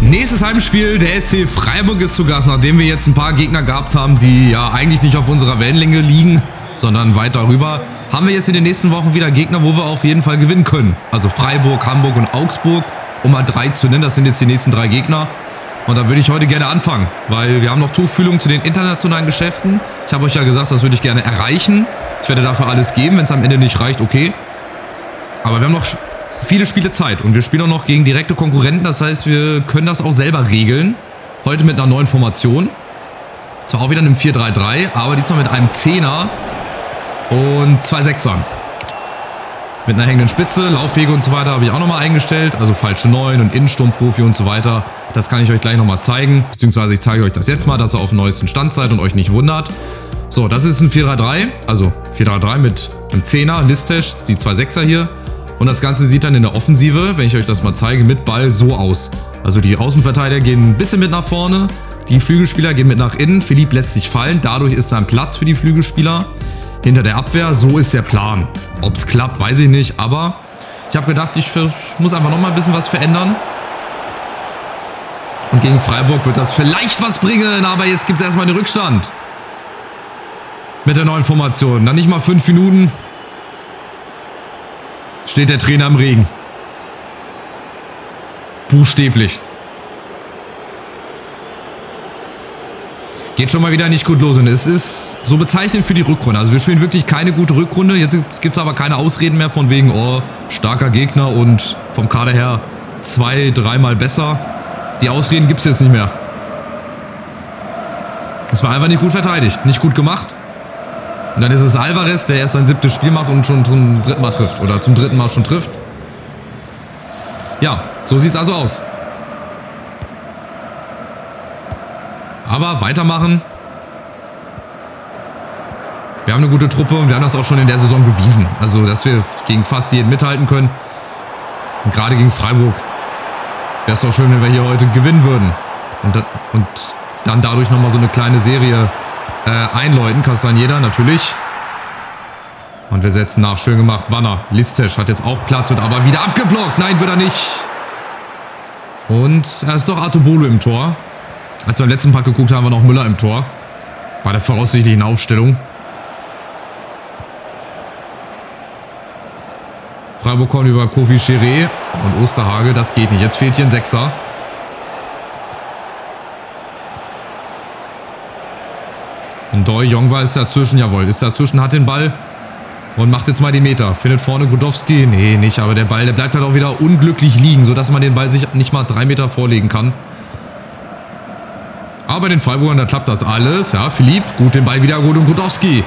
Nächstes Heimspiel, der SC Freiburg ist zu Gast, nachdem wir jetzt ein paar Gegner gehabt haben, die ja eigentlich nicht auf unserer Wellenlänge liegen, sondern weit darüber, haben wir jetzt in den nächsten Wochen wieder Gegner, wo wir auf jeden Fall gewinnen können. Also Freiburg, Hamburg und Augsburg, um mal 3 zu nennen, das sind jetzt die nächsten 3 Gegner. Und da würde ich heute gerne anfangen, weil wir haben noch Tuchfühlung zu den internationalen Geschäften. Ich habe euch ja gesagt, das würde ich gerne erreichen. Ich werde dafür alles geben, wenn es am Ende nicht reicht, okay. Aber wir haben noch viele Spiele Zeit und wir spielen auch noch gegen direkte Konkurrenten. Das heißt, wir können das auch selber regeln. Heute mit einer neuen Formation. Zwar auch wieder einem 4-3-3, aber diesmal mit einem 10er und 2 Sechsern. Mit einer hängenden Spitze, Laufwege und so weiter habe ich auch nochmal eingestellt. Also falsche 9 und Innensturmprofi und so weiter. Das kann ich euch gleich nochmal zeigen. Beziehungsweise ich zeige euch das jetzt mal, dass ihr auf dem neuesten Stand seid und euch nicht wundert. So, das ist ein 4-3-3. Also 4-3-3 mit einem 10er, Listesch, die 2 Sechser hier. Und das Ganze sieht dann in der Offensive, wenn ich euch das mal zeige, mit Ball so aus. Also die Außenverteidiger gehen ein bisschen mit nach vorne. Die Flügelspieler gehen mit nach innen. Philipp lässt sich fallen. Dadurch ist da ein Platz für die Flügelspieler hinter der Abwehr. So ist der Plan. Ob es klappt, weiß ich nicht. Aber ich habe gedacht, ich muss einfach noch mal ein bisschen was verändern. Und gegen Freiburg wird das vielleicht was bringen. Aber jetzt gibt es erstmal den Rückstand. Mit der neuen Formation. Dann nicht mal 5 Minuten. Steht der Trainer im Regen. Buchstäblich. Geht schon mal wieder nicht gut los. Und es ist so bezeichnend für die Rückrunde. Also wir spielen wirklich keine gute Rückrunde. Jetzt gibt es aber keine Ausreden mehr von wegen, oh, starker Gegner und vom Kader her 2-3 Mal besser. Die Ausreden gibt es jetzt nicht mehr. Es war einfach nicht gut verteidigt. Nicht gut gemacht. Und dann ist es Alvarez, der erst sein 7. Spiel macht und schon zum 3. Mal trifft. Oder zum 3. Mal schon trifft. Ja, so sieht es also aus. Aber weitermachen. Wir haben eine gute Truppe und wir haben das auch schon in der Saison bewiesen. Also, dass wir gegen fast jeden mithalten können. Und gerade gegen Freiburg wäre es doch schön, wenn wir hier heute gewinnen würden. Und dann dadurch nochmal so eine kleine Serie einläuten. Castañeda natürlich. Und wir setzen nach. Schön gemacht. Wanner. Listesch hat jetzt auch Platz, wird aber wieder abgeblockt. Nein, wird er nicht. Und er ist doch Artobolo im Tor. Als wir im letzten Pack geguckt haben, war noch Müller im Tor. Bei der voraussichtlichen Aufstellung. Freiburg kommt über Kofi Chiré und Osterhage. Das geht nicht. Jetzt fehlt hier ein Sechser. Und Doi Jongwa ist dazwischen. Jawohl, ist dazwischen, hat den Ball. Und macht jetzt mal die Meter. Findet vorne Gudowski. Nee, nicht. Aber der Ball, der bleibt halt auch wieder unglücklich liegen, sodass man den Ball sich nicht mal 3 Meter vorlegen kann. Aber bei den Freiburgern, da klappt das alles. Ja, Philipp, gut, den Ball wieder gut. Und Gudowski.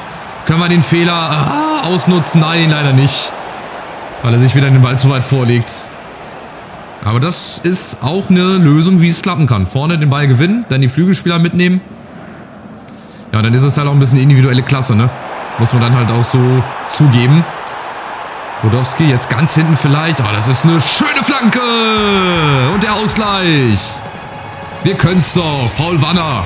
Können wir den Fehler ausnutzen? Nein, leider nicht. Weil er sich wieder den Ball zu weit vorlegt. Aber das ist auch eine Lösung, wie es klappen kann. Vorne den Ball gewinnen, dann die Flügelspieler mitnehmen. Ja, dann ist es halt auch ein bisschen individuelle Klasse, ne? Muss man dann halt auch so zugeben. Gudowski jetzt ganz hinten vielleicht. Oh, das ist eine schöne Flanke. Und der Ausgleich. Wir können's doch. Paul Wanner.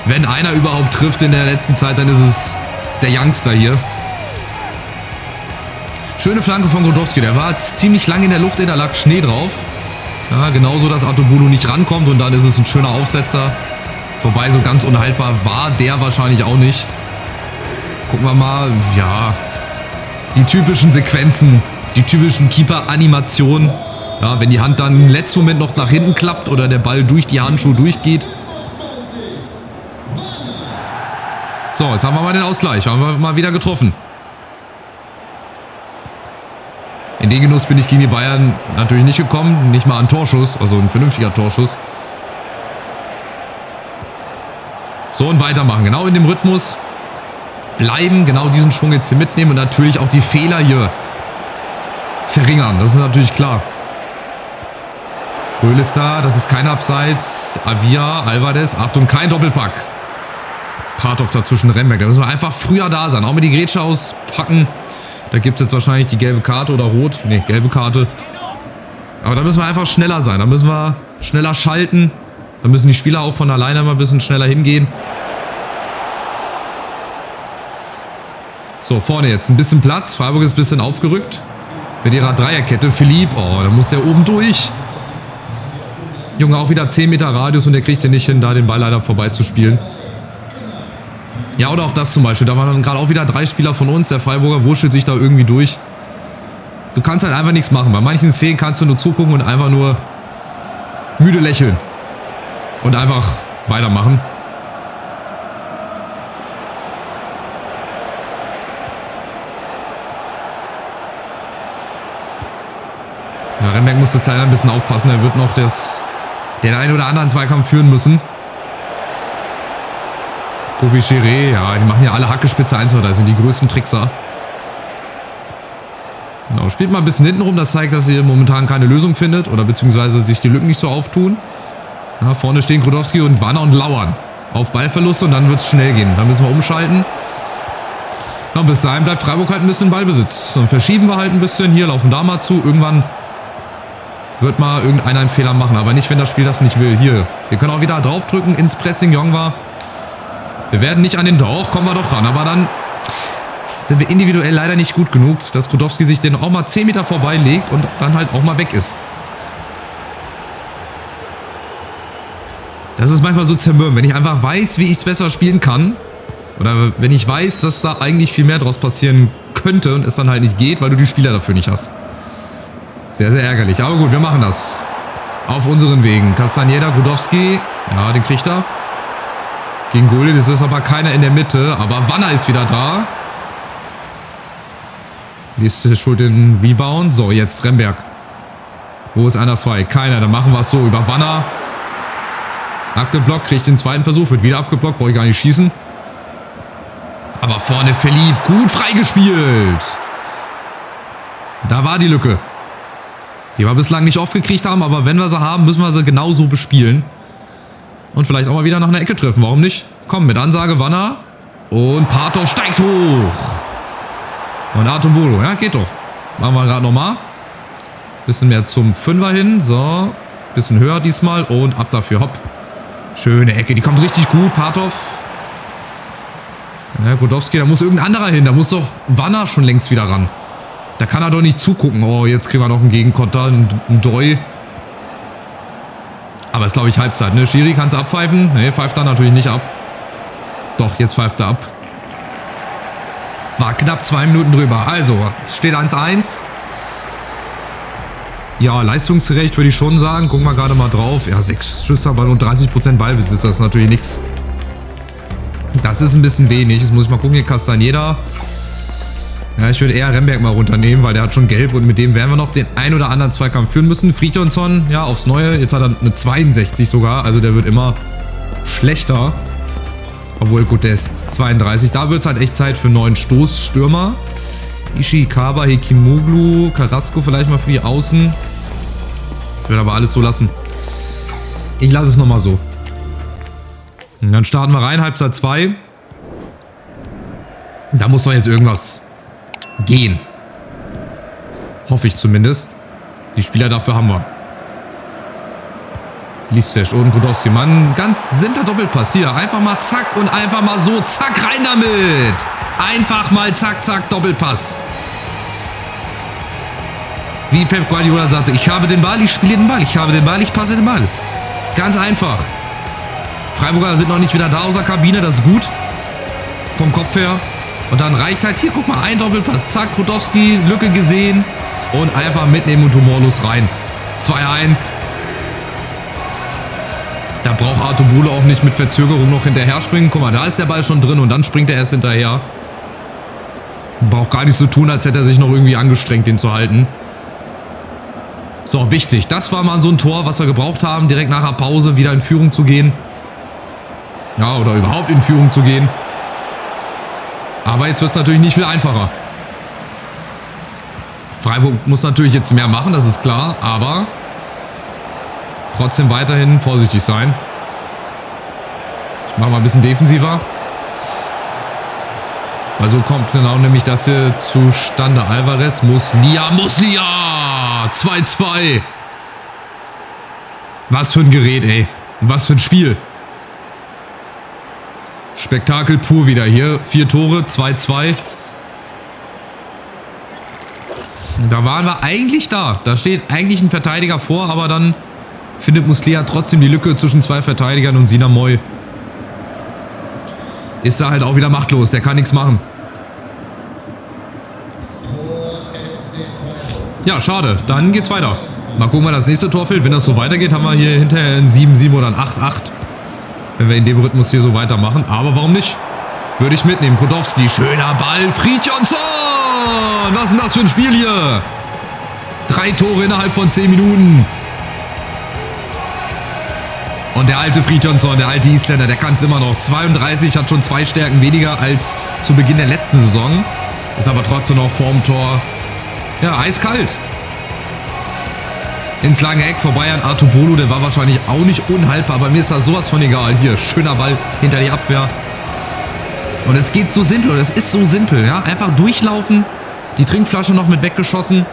Wenn einer überhaupt trifft in der letzten Zeit, dann ist es der Youngster hier. Schöne Flanke von Gudowski. Der war jetzt ziemlich lang in der Luft, da lag Schnee drauf. Ja, genauso, dass Artobolo nicht rankommt und dann ist es ein schöner Aufsetzer. Wobei, so ganz unhaltbar war der wahrscheinlich auch nicht. Gucken wir mal, ja, die typischen Sequenzen, die typischen Keeper-Animationen. Ja, wenn die Hand dann im letzten Moment noch nach hinten klappt oder der Ball durch die Handschuhe durchgeht. So, jetzt haben wir mal den Ausgleich, haben wir mal wieder getroffen. In den Genuss bin ich gegen die Bayern natürlich nicht gekommen, nicht mal an Torschuss, also ein vernünftiger Torschuss. So, und weitermachen. Genau in dem Rhythmus bleiben. Genau diesen Schwung jetzt hier mitnehmen. Und natürlich auch die Fehler hier verringern. Das ist natürlich klar. Röhl ist da. Das ist kein Abseits. Avia, Alvarez. Achtung, kein Doppelpack. Partov dazwischen, Rembeck. Da müssen wir einfach früher da sein. Auch mit die Grätsche auspacken. Da gibt es jetzt wahrscheinlich die gelbe Karte oder rot. Ne, gelbe Karte. Aber da müssen wir einfach schneller sein. Da müssen wir schneller schalten. Da müssen die Spieler auch von alleine mal ein bisschen schneller hingehen. So, vorne jetzt ein bisschen Platz. Freiburg ist ein bisschen aufgerückt. Mit ihrer Dreierkette. Philipp, oh, da muss der oben durch. Junge, auch wieder 10 Meter Radius und der kriegt den nicht hin, da den Ball leider vorbeizuspielen. Ja, oder auch das zum Beispiel. Da waren dann gerade auch wieder 3 Spieler von uns. Der Freiburger wurschtelt sich da irgendwie durch. Du kannst halt einfach nichts machen. Bei manchen Szenen kannst du nur zugucken und einfach nur müde lächeln. Und einfach weitermachen. Ja, Remberg muss jetzt leider ein bisschen aufpassen. Er wird noch den einen oder anderen Zweikampf führen müssen. Kofi Chiré, ja, die machen ja alle Hackespitze 1, das sind die größten Trickser. Genau, spielt mal ein bisschen hinten rum, das zeigt, dass ihr momentan keine Lösung findet oder beziehungsweise sich die Lücken nicht so auftun. Ja, vorne stehen Grudowski und Wanner und lauern auf Ballverluste und dann wird es schnell gehen. Dann müssen wir umschalten. Ja, und bis dahin bleibt Freiburg halt ein bisschen in Ballbesitz. Dann verschieben wir halt ein bisschen, hier laufen da mal zu. Irgendwann wird mal irgendeiner einen Fehler machen, aber nicht, wenn das Spiel das nicht will. Hier, wir können auch wieder draufdrücken ins Pressing, Jongwa. Wir werden nicht an den Doch, kommen wir doch ran, aber dann sind wir individuell leider nicht gut genug, dass Grudowski sich den auch mal 10 Meter vorbeilegt und dann halt auch mal weg ist. Das ist manchmal so zermürben, wenn ich einfach weiß, wie ich es besser spielen kann oder wenn ich weiß, dass da eigentlich viel mehr draus passieren könnte und es dann halt nicht geht, weil du die Spieler dafür nicht hast. Sehr, sehr ärgerlich, aber gut, wir machen das. Auf unseren Wegen. Castañeda, Grudowski, ja, den kriegt er. Gegen Gullit, das ist aber keiner in der Mitte, aber Wanner ist wieder da. Liste schuld den Rebound. So, jetzt Remberg. Wo ist einer frei? Keiner, dann machen wir es so über Wanner. Abgeblockt, kriegt den zweiten Versuch, wird wieder abgeblockt, brauche ich gar nicht schießen. Aber vorne Philipp, gut freigespielt. Da war die Lücke. Die wir bislang nicht oft gekriegt haben, aber wenn wir sie haben, müssen wir sie genauso bespielen. Und vielleicht auch mal wieder nach einer Ecke treffen. Warum nicht? Komm, mit Ansage Wanner. Und Partov steigt hoch. Und Artumbolo. Ja, geht doch. Machen wir gerade nochmal. Bisschen mehr zum Fünfer hin. So. Bisschen höher diesmal. Und ab dafür. Hopp. Schöne Ecke. Die kommt richtig gut. Partov. Ja, Grudowski. Da muss irgendein anderer hin. Da muss doch Wanner schon längst wieder ran. Da kann er doch nicht zugucken. Oh, jetzt kriegen wir noch einen Gegenkonter. Ein Doi. Aber ist, glaube ich, Halbzeit, ne? Schiri kann es abpfeifen. Ne, pfeift er natürlich nicht ab. Doch, jetzt pfeift er ab. War knapp 2 Minuten drüber. Also, steht 1-1. Ja, leistungsgerecht würde ich schon sagen. Gucken wir gerade mal drauf. Ja, 6 Schüsse, aber nur 30% Ballbesitz. Das ist natürlich nichts. Das ist ein bisschen wenig. Jetzt muss ich mal gucken. Hier Castañeda. Ja, ich würde eher Remberg mal runternehmen, weil der hat schon gelb und mit dem werden wir noch den ein oder anderen Zweikampf führen müssen. Friedrichsson, ja, aufs Neue. Jetzt hat er eine 62 sogar, also der wird immer schlechter. Obwohl, gut, der ist 32. Da wird es halt echt Zeit für einen neuen Stoßstürmer. Ishikawa, Hekimoglu, Carrasco vielleicht mal für die Außen. Ich würde aber alles so lassen. Ich lasse es nochmal so. Und dann starten wir rein, Halbzeit 2. Da muss doch jetzt irgendwas gehen. Hoffe ich zumindest. Die Spieler dafür haben wir. Listesch und Grudowski. Mann, ganz simpler Doppelpass hier. Einfach mal zack und einfach mal so. Zack, rein damit. Einfach mal zack, zack, Doppelpass. Wie Pep Guardiola sagte, ich habe den Ball, ich spiele den Ball. Ich habe den Ball, ich passe den Ball. Ganz einfach. Freiburger sind noch nicht wieder da aus der Kabine, das ist gut. Vom Kopf her. Und dann reicht halt hier, guck mal, ein Doppelpass. Zack, Grudowski, Lücke gesehen. Und einfach mitnehmen und humorlos rein. 2-1. Da braucht Artumbolo auch nicht mit Verzögerung noch hinterher springen. Guck mal, da ist der Ball schon drin und dann springt er erst hinterher. Braucht gar nicht so tun, als hätte er sich noch irgendwie angestrengt, den zu halten. So, wichtig. Das war mal so ein Tor, was wir gebraucht haben, direkt nach der Pause wieder in Führung zu gehen. Ja, oder überhaupt in Führung zu gehen. Aber jetzt wird es natürlich nicht viel einfacher. Freiburg muss natürlich jetzt mehr machen, das ist klar, aber trotzdem weiterhin vorsichtig sein. Ich mache mal ein bisschen defensiver. Weil so kommt genau nämlich das hier zustande. Alvarez, Muslia. 2-2. Was für ein Gerät, ey. Was für ein Spiel. Spektakel pur wieder hier. 4 Tore, 2-2. Da waren wir eigentlich da. Da steht eigentlich ein Verteidiger vor, aber dann findet Muslera trotzdem die Lücke zwischen zwei Verteidigern und Sina Moy ist da halt auch wieder machtlos. Der kann nichts machen. Ja, schade. Dann geht's weiter. Mal gucken, wann das nächste Tor fällt. Wenn das so weitergeht, haben wir hier hinterher ein 7-7 oder ein 8-8. Wenn wir in dem Rhythmus hier so weitermachen. Aber warum nicht? Würde ich mitnehmen. Krodowski, schöner Ball. Fridtjonsson! Was ist denn das für ein Spiel hier? 3 Tore innerhalb von 10 Minuten. Und der alte Fridtjonsson, der alte Isländer, der kann es immer noch. 32, hat schon 2 Stärken weniger als zu Beginn der letzten Saison. Ist aber trotzdem noch vorm Tor. Ja, eiskalt. Ins lange Eck vorbei an Artubolo, der war wahrscheinlich auch nicht unhaltbar, aber mir ist da sowas von egal. Hier, schöner Ball hinter die Abwehr. Und es geht so simpel, und es ist so simpel, ja. Einfach durchlaufen, die Trinkflasche noch mit weggeschossen.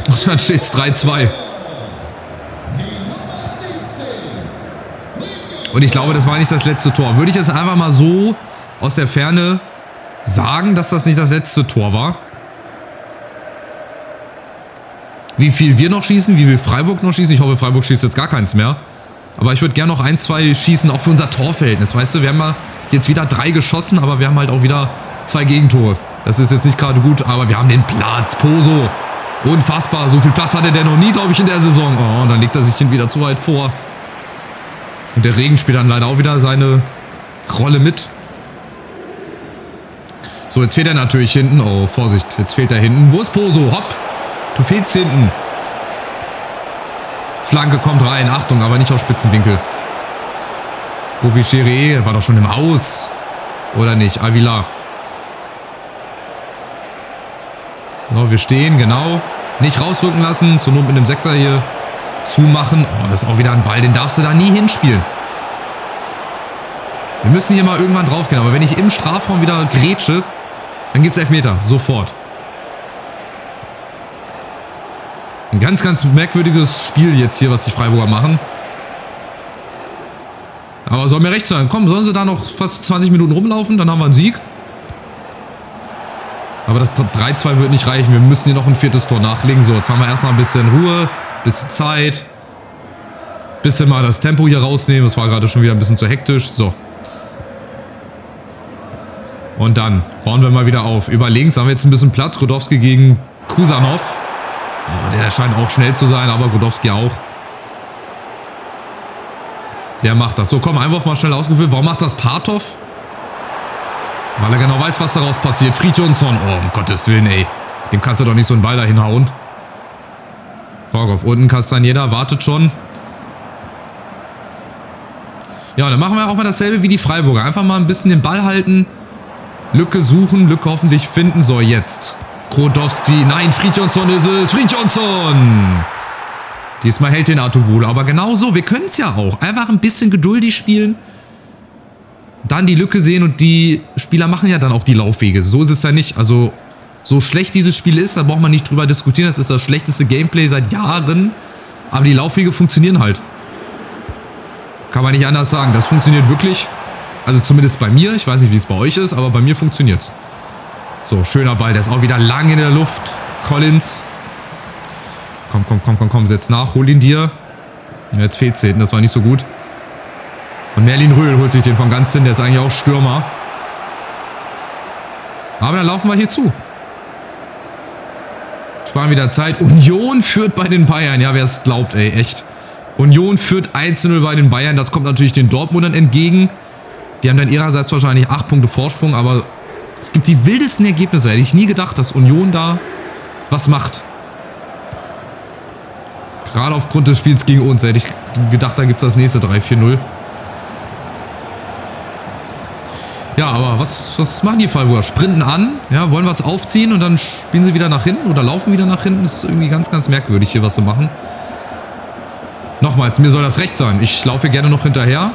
Und dann steht es 3-2. Und ich glaube, das war nicht das letzte Tor. Würde ich jetzt einfach mal so aus der Ferne sagen, dass das nicht das letzte Tor war. Wie viel wir noch schießen, wie viel Freiburg noch schießen. Ich hoffe, Freiburg schießt jetzt gar keins mehr. Aber ich würde gerne noch 1, 2 schießen, auch für unser Torverhältnis. Weißt du, wir haben ja jetzt wieder 3 geschossen, aber wir haben halt auch wieder 2 Gegentore. Das ist jetzt nicht gerade gut, aber wir haben den Platz. Poso. Unfassbar. So viel Platz hatte der noch nie, glaube ich, in der Saison. Oh, und dann legt er sich den wieder zu weit vor. Und der Regen spielt dann leider auch wieder seine Rolle mit. So, jetzt fehlt er natürlich hinten. Oh, Vorsicht. Jetzt fehlt er hinten. Wo ist Poso? Hopp. Du fehlst hinten. Flanke kommt rein. Achtung, aber nicht aus Spitzenwinkel. Kofi Chiré war doch schon im Aus. Oder nicht? Avila. So, wir stehen, genau. Nicht rausrücken lassen. Zur Not mit dem Sechser hier zumachen. Oh, das ist auch wieder ein Ball. Den darfst du da nie hinspielen. Wir müssen hier mal irgendwann drauf gehen. Aber wenn ich im Strafraum wieder grätsche, dann gibt es Elfmeter. Sofort. Ein ganz, ganz merkwürdiges Spiel jetzt hier, was die Freiburger machen. Aber soll mir recht sein. Komm, sollen sie da noch fast 20 Minuten rumlaufen? Dann haben wir einen Sieg. Aber das 3-2 wird nicht reichen. Wir müssen hier noch ein 4. Tor nachlegen. So, jetzt haben wir erstmal ein bisschen Ruhe, bisschen Zeit. Bisschen mal das Tempo hier rausnehmen. Das war gerade schon wieder ein bisschen zu hektisch. So. Und dann bauen wir mal wieder auf. Über links haben wir jetzt ein bisschen Platz. Krodowski gegen Kusanov. Oh, der scheint auch schnell zu sein, aber Godowski auch. Der macht das. So, komm, Einwurf mal schnell ausgeführt. Warum macht das Partov? Weil er genau weiß, was daraus passiert. Fridtjonsson. Oh, um Gottes Willen, ey. Dem kannst du doch nicht so einen Ball da hinhauen. Rogoff unten, Castañeda wartet schon. Ja, dann machen wir auch mal dasselbe wie die Freiburger. Einfach mal ein bisschen den Ball halten. Lücke suchen, Lücke hoffentlich finden. So, jetzt. Krodowski. Nein, Fridtjonsson ist es. Fridtjonsson! Diesmal hält den Artubolo. Aber genauso, wir können es ja auch. Einfach ein bisschen geduldig spielen. Dann die Lücke sehen und die Spieler machen ja dann auch die Laufwege. So ist es ja nicht. Also, so schlecht dieses Spiel ist, da braucht man nicht drüber diskutieren. Das ist das schlechteste Gameplay seit Jahren. Aber die Laufwege funktionieren halt. Kann man nicht anders sagen. Das funktioniert wirklich. Also zumindest bei mir. Ich weiß nicht, wie es bei euch ist, aber bei mir funktioniert es. So, schöner Ball. Der ist auch wieder lang in der Luft. Collins. Komm. Setz nach. Hol ihn dir. Jetzt fehlt es hinten. Das war nicht so gut. Und Merlin Röhl holt sich den von ganz hin. Der ist eigentlich auch Stürmer. Aber dann laufen wir hier zu. Sparen wieder Zeit. Union führt bei den Bayern. Ja, wer es glaubt, ey. Echt. Union führt 1-0 bei den Bayern. Das kommt natürlich den Dortmundern entgegen. Die haben dann ihrerseits wahrscheinlich 8 Punkte Vorsprung. Aber es gibt die wildesten Ergebnisse. Hätte ich nie gedacht, dass Union da was macht. Gerade aufgrund des Spiels gegen uns. Hätte ich gedacht, da gibt es das nächste 3-4-0. Ja, aber was machen die Freiburger? Sprinten an, ja, wollen was aufziehen und dann spielen sie wieder nach hinten oder laufen wieder nach hinten. Das ist irgendwie ganz, ganz merkwürdig hier, was sie machen. Nochmals, mir soll das recht sein. Ich laufe gerne noch hinterher.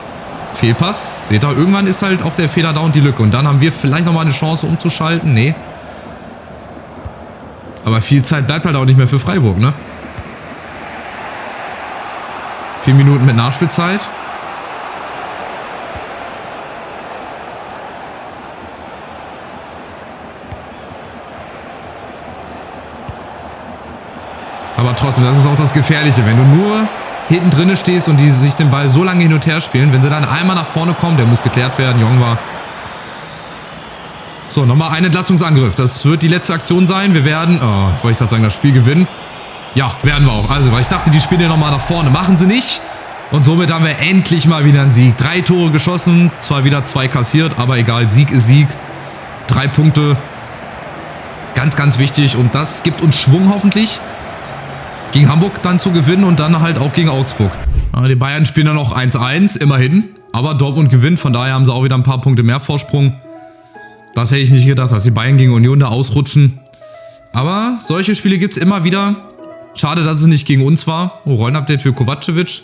Fehlpass. Seht ihr, irgendwann ist halt auch der Fehler da und die Lücke. Und dann haben wir vielleicht nochmal eine Chance umzuschalten. Nee. Aber viel Zeit bleibt halt auch nicht mehr für Freiburg, ne? 4 Minuten mit Nachspielzeit. Aber trotzdem, das ist auch das Gefährliche, wenn du nur hinten drinne stehst und die sich den Ball so lange hin und her spielen, wenn sie dann einmal nach vorne kommen, der muss geklärt werden, Jongwa. So, nochmal ein Entlastungsangriff. Das wird die letzte Aktion sein. Wir werden, wollte ich gerade sagen, das Spiel gewinnen. Ja, werden wir auch. Also, weil ich dachte, die spielen ja nochmal nach vorne. Machen sie nicht. Und somit haben wir endlich mal wieder einen Sieg. 3 Tore geschossen, zwar wieder 2 kassiert, aber egal, Sieg ist Sieg. 3 Punkte. Ganz, ganz wichtig. Und das gibt uns Schwung hoffentlich, gegen Hamburg dann zu gewinnen und dann halt auch gegen Augsburg. Ja, die Bayern spielen dann noch 1-1, immerhin. Aber Dortmund gewinnt, von daher haben sie auch wieder ein paar Punkte mehr Vorsprung. Das hätte ich nicht gedacht, dass die Bayern gegen Union da ausrutschen. Aber solche Spiele gibt es immer wieder. Schade, dass es nicht gegen uns war. Oh, Rollenupdate für Kovacevic.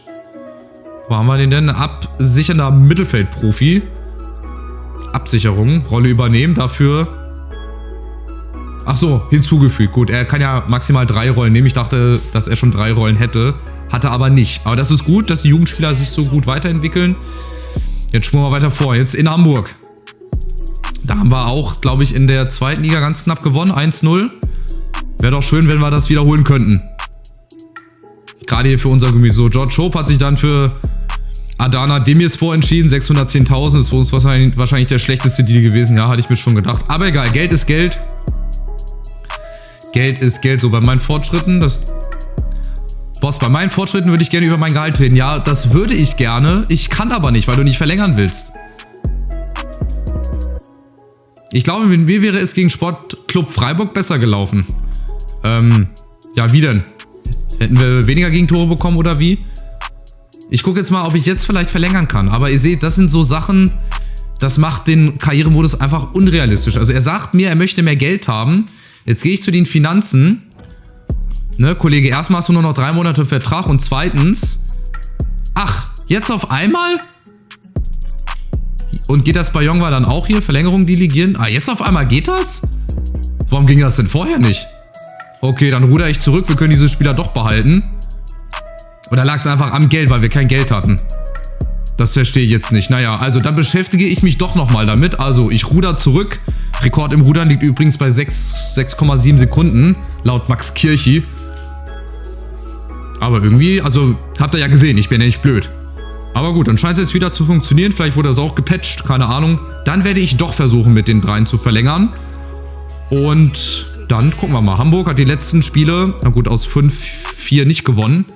Wo haben wir den denn? Absichernder Mittelfeldprofi. Absicherung, Rolle übernehmen, dafür... Ach so, hinzugefügt. Gut, er kann ja maximal 3 Rollen nehmen. Ich dachte, dass er schon 3 Rollen hätte. Hatte aber nicht. Aber das ist gut, dass die Jugendspieler sich so gut weiterentwickeln. Jetzt schwimmen wir weiter vor. Jetzt in Hamburg. Da haben wir auch, glaube ich, in der 2. Liga ganz knapp gewonnen. 1-0. Wäre doch schön, wenn wir das wiederholen könnten. Gerade hier für unser Gemüse. So, George Hope hat sich dann für Adana Demirspor entschieden. 610.000 ist für uns wahrscheinlich der schlechteste Deal gewesen. Ja, hatte ich mir schon gedacht. Aber egal, Geld ist Geld. Geld ist Geld. So, bei meinen Fortschritten, Boss, bei meinen Fortschritten würde ich gerne über mein Gehalt reden. Ja, das würde ich gerne. Ich kann aber nicht, weil du nicht verlängern willst. Ich glaube, mit mir wäre es gegen Sportclub Freiburg besser gelaufen. Ja, wie denn? Hätten wir weniger Gegentore bekommen oder wie? Ich gucke jetzt mal, ob ich jetzt vielleicht verlängern kann. Aber ihr seht, das sind so Sachen, das macht den Karrieremodus einfach unrealistisch. Also er sagt mir, er möchte mehr Geld haben. Jetzt gehe ich zu den Finanzen. Ne, Kollege, erstmal hast du nur noch 3 Monate Vertrag und zweitens... Ach, jetzt auf einmal? Und geht das bei Jongwa dann auch hier? Verlängerung delegieren? Ah, jetzt auf einmal geht das? Warum ging das denn vorher nicht? Okay, dann ruder ich zurück. Wir können diese Spieler doch behalten. Oder lag es einfach am Geld, weil wir kein Geld hatten? Das verstehe ich jetzt nicht. Naja, also dann beschäftige ich mich doch nochmal damit. Also ich ruder zurück. Rekord im Rudern liegt übrigens bei 6,7 Sekunden. Laut Max Kirchi. Aber irgendwie, also habt ihr ja gesehen, ich bin ja nicht blöd. Aber gut, dann scheint es jetzt wieder zu funktionieren. Vielleicht wurde das auch gepatcht, keine Ahnung. Dann werde ich doch versuchen, mit den 3 zu verlängern. Und dann gucken wir mal. Hamburg hat die letzten Spiele, na gut, aus 5-4 nicht gewonnen.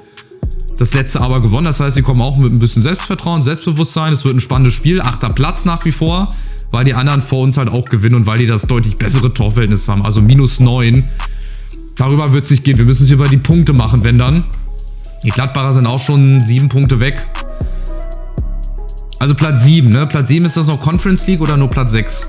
Das letzte aber gewonnen. Das heißt, sie kommen auch mit ein bisschen Selbstvertrauen, Selbstbewusstsein. Es wird ein spannendes Spiel. 8. Platz nach wie vor, weil die anderen vor uns halt auch gewinnen und weil die das deutlich bessere Torverhältnis haben. Also -9. Darüber wird es nicht gehen. Wir müssen es über die Punkte machen, wenn dann. Die Gladbacher sind auch schon 7 Punkte weg. Also Platz 7, ne? Platz 7, ist das noch Conference League oder nur Platz 6?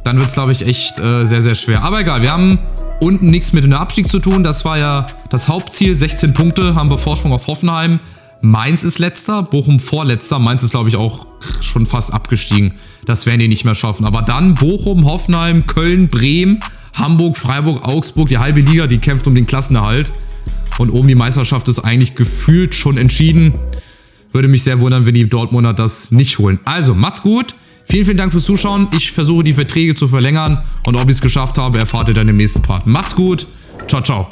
Dann wird es, glaube ich, echt sehr, sehr schwer. Aber egal, wir haben unten nichts mit dem Abstieg zu tun. Das war ja das Hauptziel. 16 Punkte haben wir Vorsprung auf Hoffenheim. Mainz ist letzter, Bochum vorletzter. Mainz ist, glaube ich, auch schon fast abgestiegen. Das werden die nicht mehr schaffen. Aber dann Bochum, Hoffenheim, Köln, Bremen, Hamburg, Freiburg, Augsburg. Die halbe Liga, die kämpft um den Klassenerhalt. Und oben die Meisterschaft ist eigentlich gefühlt schon entschieden. Würde mich sehr wundern, wenn die Dortmunder das nicht holen. Also, macht's gut. Vielen, vielen Dank fürs Zuschauen. Ich versuche, die Verträge zu verlängern. Und ob ich es geschafft habe, erfahrt ihr dann im nächsten Part. Macht's gut. Ciao, ciao.